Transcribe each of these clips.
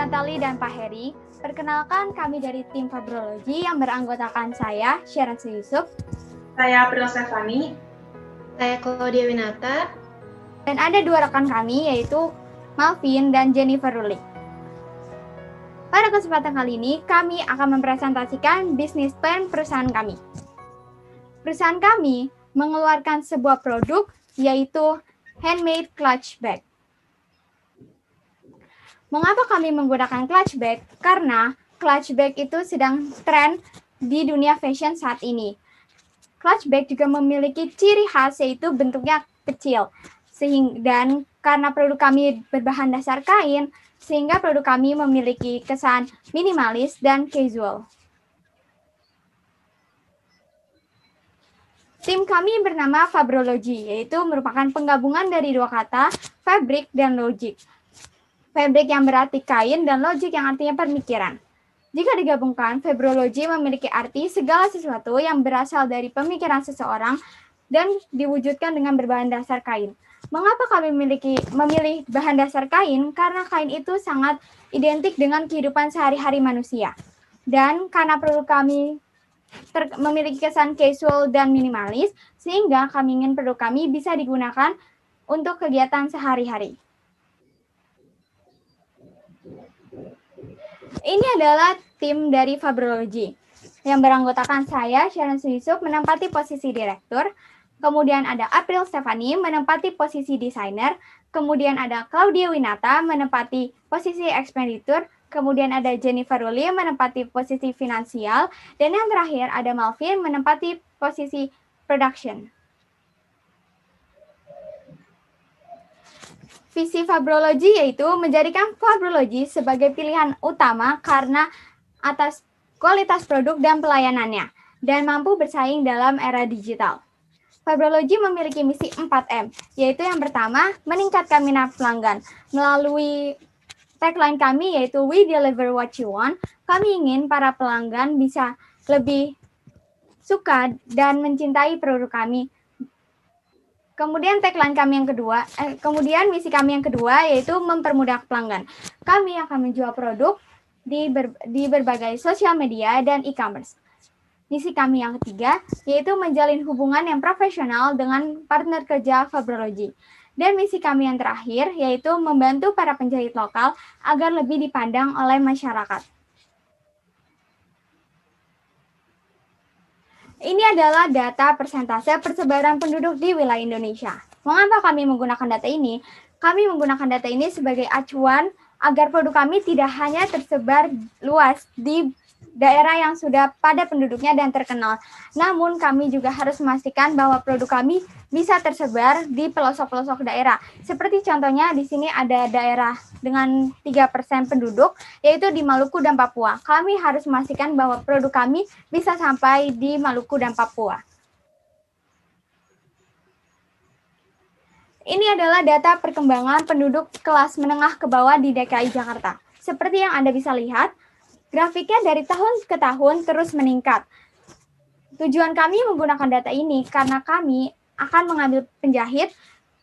Natali dan Pak Heri. Perkenalkan, kami dari tim Fabrologi yang beranggotakan saya, Sharon Yusuf. Saya April Stefani. Saya Claudia Winata. Dan ada dua rekan kami, yaitu Malvin dan Jennifer Rulik. Pada kesempatan kali ini, kami akan mempresentasikan bisnis plan perusahaan kami. Perusahaan kami mengeluarkan sebuah produk, yaitu handmade clutch bag. Mengapa kami menggunakan clutch bag? Karena clutch bag itu sedang tren di dunia fashion saat ini. Clutch bag juga memiliki ciri khas, yaitu bentuknya kecil. Dan karena produk kami berbahan dasar kain, sehingga produk kami memiliki kesan minimalis dan casual. Tim kami bernama Fabrologi, yaitu merupakan penggabungan dari dua kata, fabric dan logic. Fabric yang berarti kain dan logic yang artinya pemikiran. Jika digabungkan, Fabrologi memiliki arti segala sesuatu yang berasal dari pemikiran seseorang dan diwujudkan dengan berbahan dasar kain. Mengapa kami memilih bahan dasar kain? Karena kain itu sangat identik dengan kehidupan sehari-hari manusia. Dan karena produk kami memiliki kesan casual dan minimalis, sehingga kami ingin produk kami bisa digunakan untuk kegiatan sehari-hari. Ini adalah tim dari Fabrologi yang beranggotakan saya, Sharon Yusuf, menempati posisi direktur. Kemudian ada April Stefani menempati posisi desainer. Kemudian ada Claudia Winata menempati posisi ekspenditur. Kemudian ada Jennifer Ruli menempati posisi finansial. Dan yang terakhir ada Malvin menempati posisi production. Visi Fabrologi yaitu menjadikan Fabrologi sebagai pilihan utama karena atas kualitas produk dan pelayanannya, dan mampu bersaing dalam era digital. Fabrologi memiliki misi 4M, yaitu yang pertama, meningkatkan minat pelanggan. Melalui tagline kami yaitu We Deliver What You Want, kami ingin para pelanggan bisa lebih suka dan mencintai produk kami. Kemudian tagline kami yang kedua, misi kami yang kedua yaitu mempermudah pelanggan. Kami akan menjual produk di berbagai sosial media dan e-commerce. Misi kami yang ketiga yaitu menjalin hubungan yang profesional dengan partner kerja Fabrologi. Dan misi kami yang terakhir yaitu membantu para penjahit lokal agar lebih dipandang oleh masyarakat. Ini adalah data persentase persebaran penduduk di wilayah Indonesia. Mengapa kami menggunakan data ini? Kami menggunakan data ini sebagai acuan agar produk kami tidak hanya tersebar luas di daerah yang sudah padat penduduknya dan terkenal. Namun kami juga harus memastikan bahwa produk kami bisa tersebar di pelosok-pelosok daerah. Seperti contohnya di sini ada daerah dengan 3% penduduk, yaitu di Maluku dan Papua. Kami harus memastikan bahwa produk kami bisa sampai di Maluku dan Papua. Ini adalah data perkembangan penduduk kelas menengah ke bawah di DKI Jakarta. Seperti yang Anda bisa lihat, grafiknya dari tahun ke tahun terus meningkat. Tujuan kami menggunakan data ini karena kami akan mengambil penjahit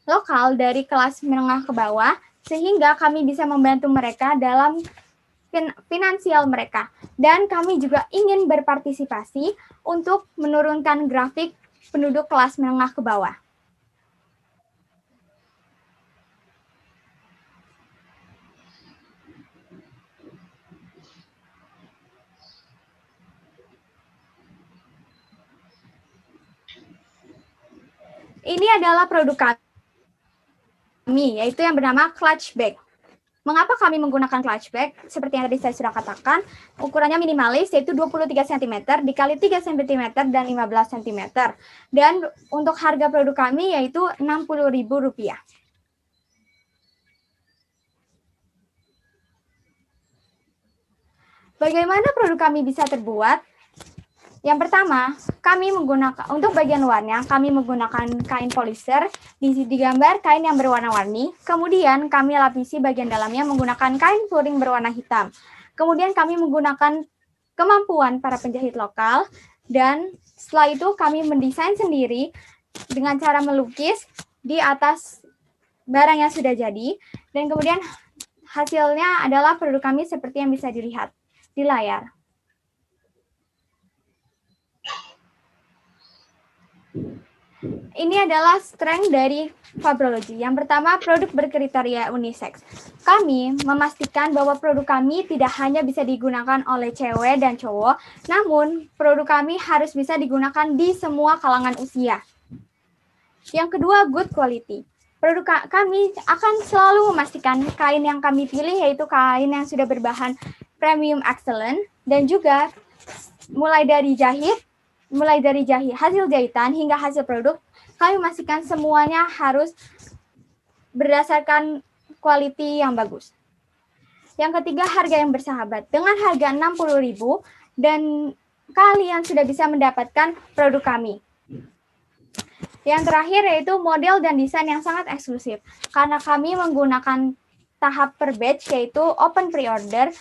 lokal dari kelas menengah ke bawah, sehingga kami bisa membantu mereka dalam finansial mereka. Dan kami juga ingin berpartisipasi untuk menurunkan grafik penduduk kelas menengah ke bawah. Ini adalah produk kami, yaitu yang bernama clutch bag. Mengapa kami menggunakan clutch bag? Seperti yang tadi saya sudah katakan, ukurannya minimalis, yaitu 23 cm dikali 3 cm dan 15 cm. Dan untuk harga produk kami yaitu Rp60.000. Bagaimana produk kami bisa terbuat? Yang pertama, kami menggunakan untuk bagian luarnya, kami menggunakan kain polister, digambar kain yang berwarna-warni. Kemudian kami lapisi bagian dalamnya menggunakan kain luring berwarna hitam. Kemudian kami menggunakan kemampuan para penjahit lokal, dan setelah itu kami mendesain sendiri dengan cara melukis di atas barang yang sudah jadi. Dan kemudian hasilnya adalah produk kami seperti yang bisa dilihat di layar. Ini adalah strength dari Fabrology. Yang pertama, produk berkriteria unisex. Kami memastikan bahwa produk kami tidak hanya bisa digunakan oleh cewek dan cowok, namun produk kami harus bisa digunakan di semua kalangan usia. Yang kedua, good quality. Produk kami akan selalu memastikan kain yang kami pilih yaitu kain yang sudah berbahan premium excellent dan juga mulai dari hasil jahitan hingga hasil produk, kami memastikan semuanya harus berdasarkan quality yang bagus. Yang ketiga, harga yang bersahabat. Dengan harga 60.000 dan kalian sudah bisa mendapatkan produk kami. Yang terakhir yaitu model dan desain yang sangat eksklusif. Karena kami menggunakan tahap per batch yaitu open pre-order,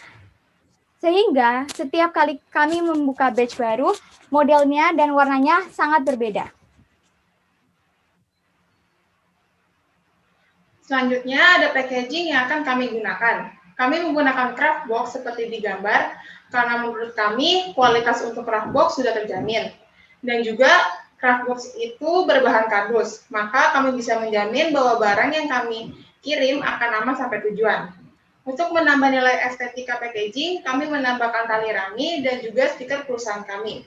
sehingga setiap kali kami membuka batch baru, modelnya dan warnanya sangat berbeda. Selanjutnya ada packaging yang akan kami gunakan. Kami menggunakan craft box seperti di gambar, karena menurut kami kualitas untuk craft box sudah terjamin. Dan juga craft box itu berbahan kardus, maka kami bisa menjamin bahwa barang yang kami kirim akan aman sampai tujuan. Untuk menambah nilai estetika packaging, kami menambahkan tali rami dan juga stiker perusahaan kami.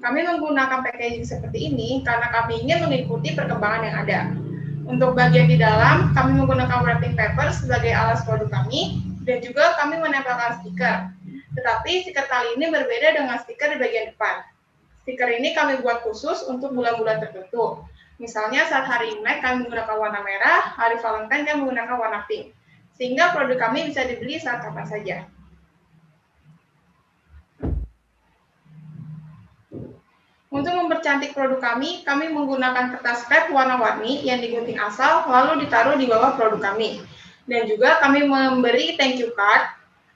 Kami menggunakan packaging seperti ini karena kami ingin mengikuti perkembangan yang ada. Untuk bagian di dalam, kami menggunakan wrapping paper sebagai alas produk kami, dan juga kami menempelkan stiker. Tetapi stiker tali ini berbeda dengan stiker di bagian depan. Stiker ini kami buat khusus untuk bulan-bulan tertentu. Misalnya saat hari Imlek kami menggunakan warna merah, hari Valentine kami menggunakan warna pink. Sehingga produk kami bisa dibeli saat kapan saja. Untuk mempercantik produk kami menggunakan kertas wrap warna-warni yang digunting asal lalu ditaruh di bawah produk kami. Dan juga kami memberi thank you card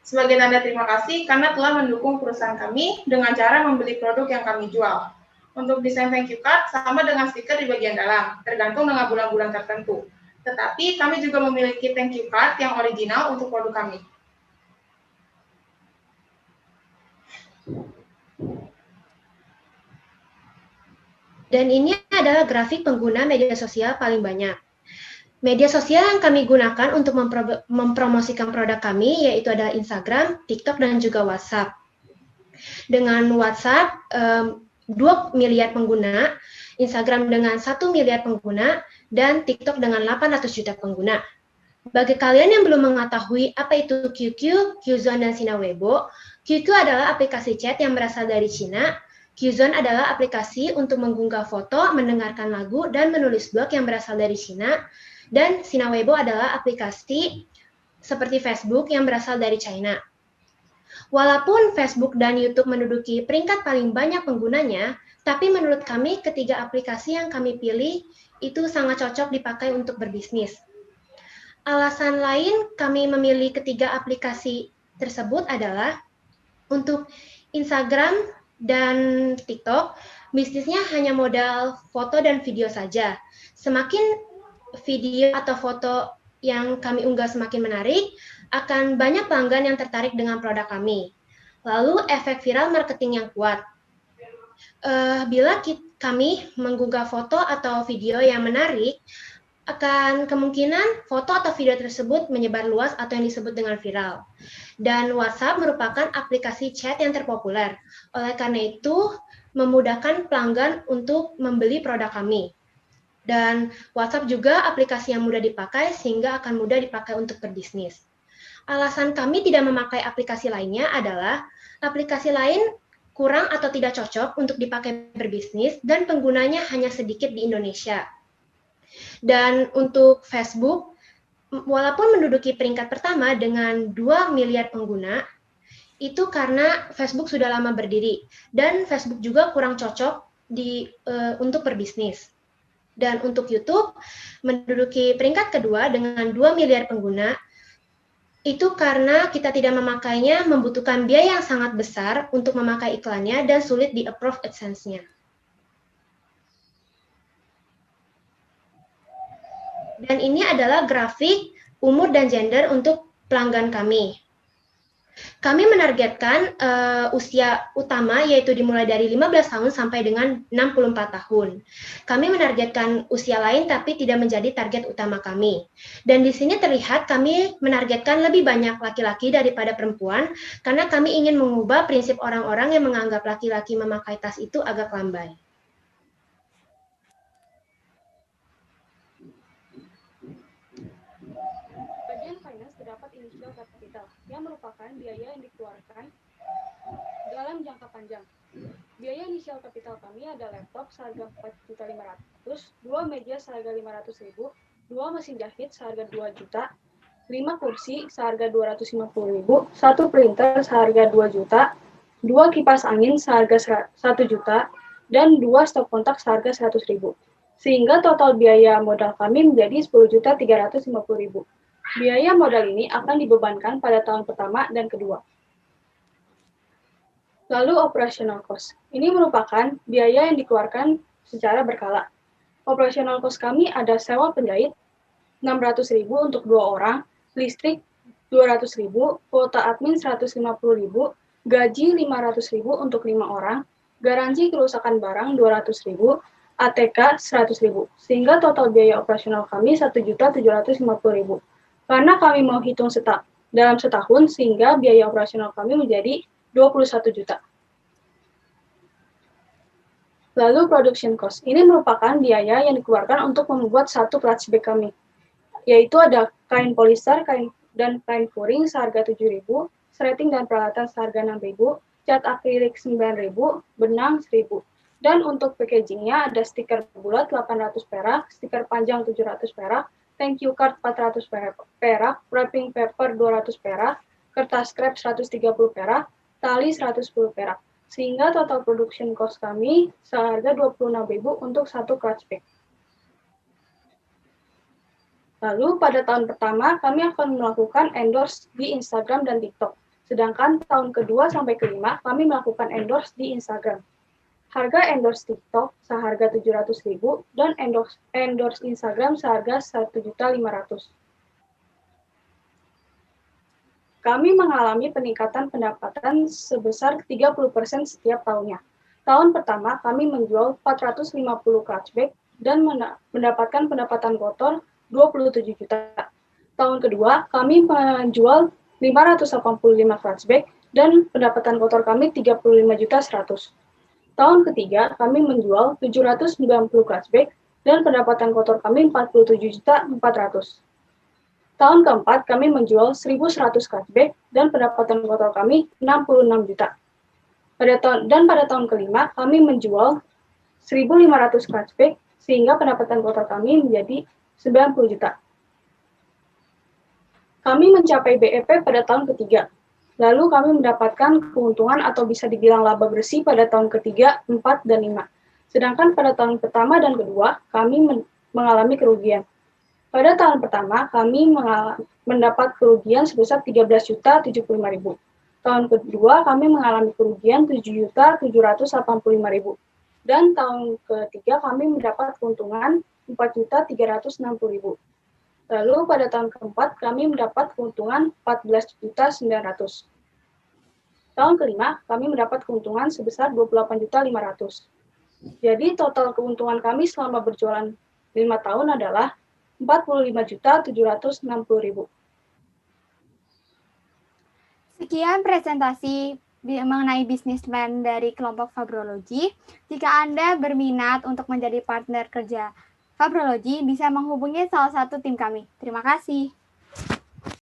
sebagai tanda terima kasih karena telah mendukung perusahaan kami dengan cara membeli produk yang kami jual. Untuk desain thank you card sama dengan stiker di bagian dalam, tergantung dengan bulan-bulan tertentu. Tetapi kami juga memiliki thank you card yang original untuk produk kami. Dan ini adalah grafik pengguna media sosial paling banyak. Media sosial yang kami gunakan untuk mempromosikan produk kami yaitu adalah Instagram, TikTok, dan juga WhatsApp. Dengan WhatsApp, 2 miliar pengguna, Instagram dengan 1 miliar pengguna, dan TikTok dengan 800 juta pengguna. Bagi kalian yang belum mengetahui apa itu QQ, Qzone, dan Sina Weibo, QQ adalah aplikasi chat yang berasal dari Cina, Qzone adalah aplikasi untuk mengunggah foto, mendengarkan lagu, dan menulis blog yang berasal dari Cina, dan Sina Weibo adalah aplikasi seperti Facebook yang berasal dari China. Walaupun Facebook dan YouTube menduduki peringkat paling banyak penggunanya, tapi menurut kami ketiga aplikasi yang kami pilih itu sangat cocok dipakai untuk berbisnis. Alasan lain kami memilih ketiga aplikasi tersebut adalah untuk Instagram dan TikTok, bisnisnya hanya modal foto dan video saja. Semakin video atau foto yang kami unggah semakin menarik, akan banyak pelanggan yang tertarik dengan produk kami. Lalu efek viral marketing yang kuat. Bila kami mengunggah foto atau video yang menarik, akan kemungkinan foto atau video tersebut menyebar luas atau yang disebut dengan viral. Dan WhatsApp merupakan aplikasi chat yang terpopuler. Oleh karena itu, memudahkan pelanggan untuk membeli produk kami. Dan WhatsApp juga aplikasi yang mudah dipakai sehingga akan mudah dipakai untuk berbisnis. Alasan kami tidak memakai aplikasi lainnya adalah aplikasi lain kurang atau tidak cocok untuk dipakai berbisnis dan penggunanya hanya sedikit di Indonesia. Dan untuk Facebook, walaupun menduduki peringkat pertama dengan 2 miliar pengguna, itu karena Facebook sudah lama berdiri dan Facebook juga kurang cocok untuk berbisnis. Dan untuk YouTube, menduduki peringkat kedua dengan 2 miliar pengguna, itu karena kita tidak memakainya membutuhkan biaya yang sangat besar untuk memakai iklannya dan sulit di-approve AdSense-nya. Dan ini adalah grafik umur dan gender untuk pelanggan kami. Kami menargetkan usia utama yaitu dimulai dari 15 tahun sampai dengan 64 tahun. Kami menargetkan usia lain tapi tidak menjadi target utama kami. Dan di sini terlihat kami menargetkan lebih banyak laki-laki daripada perempuan karena kami ingin mengubah prinsip orang-orang yang menganggap laki-laki memakai tas itu agak lambai. Bagian finance terdapat initial capital yang merupakan biaya yang dikeluarkan dalam jangka panjang. Biaya inisial kapital kami ada laptop seharga 4.500.000, 2 meja seharga 500.000, 2 mesin jahit seharga 2 juta, 5 kursi seharga 250.000, 1 printer seharga 2 juta, 2 kipas angin seharga 1 juta, dan 2 stok kontak seharga 100.000. Sehingga total biaya modal kami menjadi 10.350.000. Biaya modal ini akan dibebankan pada tahun pertama dan kedua. Lalu operational cost. Ini merupakan biaya yang dikeluarkan secara berkala. Operational cost kami ada sewa penjahit 600.000 untuk 2 orang, listrik 200.000, kuota admin 150.000, gaji 500.000 untuk 5 orang, garansi kerusakan barang 200.000, ATK 100.000. Sehingga total biaya operasional kami 1.750.000. Karena kami mau hitung dalam setahun, sehingga biaya operasional kami menjadi 21 juta. Lalu production cost. Ini merupakan biaya yang dikeluarkan untuk membuat satu clutch bag kami, yaitu ada kain polyester, dan kain furing seharga 7.000, serrating dan peralatan seharga 6.000, cat akrilik 9.000, benang 1.000. Dan untuk packagingnya ada stiker bulat 800 perak, stiker panjang 700 perak, thank you card 400 perak, wrapping paper 200 perak, kertas scrap 130 perak, tali 110 perak. Sehingga total production cost kami seharga 26.000 untuk satu clutch bag. Lalu pada tahun pertama kami akan melakukan endorse di Instagram dan TikTok. Sedangkan tahun kedua sampai kelima kami melakukan endorse di Instagram. Harga endorse TikTok seharga 700.000 dan endorse Instagram seharga 1.500.000. Kami mengalami peningkatan pendapatan sebesar 30% setiap tahunnya. Tahun pertama, kami menjual 450 clutch bag dan mendapatkan pendapatan kotor 27 juta. Tahun kedua, kami menjual 585 clutch bag dan pendapatan kotor kami 35.100.000. Tahun ketiga, kami menjual 790 clutch bag dan pendapatan kotor kami 47.400.000. Tahun keempat, kami menjual 1.100 clutch bag dan pendapatan kotor kami 66 juta. Dan pada tahun kelima, kami menjual 1.500 clutch bag sehingga pendapatan kotor kami menjadi 90 juta. Kami mencapai BEP pada tahun ketiga. Lalu kami mendapatkan keuntungan atau bisa dibilang laba bersih pada tahun ketiga, 4, dan 5. Sedangkan pada tahun pertama dan kedua, kami mengalami kerugian. Pada tahun pertama, kami mendapat kerugian sebesar 13.075.000. Tahun kedua, kami mengalami kerugian 7.785.000. Dan tahun ketiga, kami mendapat keuntungan 4.360.000. Lalu pada tahun keempat, kami mendapat keuntungan 14.900.000. Tahun kelima, kami mendapat keuntungan sebesar 28.500.000. Jadi total keuntungan kami selama berjualan 5 tahun adalah 45.760.000. Sekian presentasi mengenai bisnis plan dari kelompok Fabrology. Jika Anda berminat untuk menjadi partner kerja Fabrology, bisa menghubungi salah satu tim kami. Terima kasih.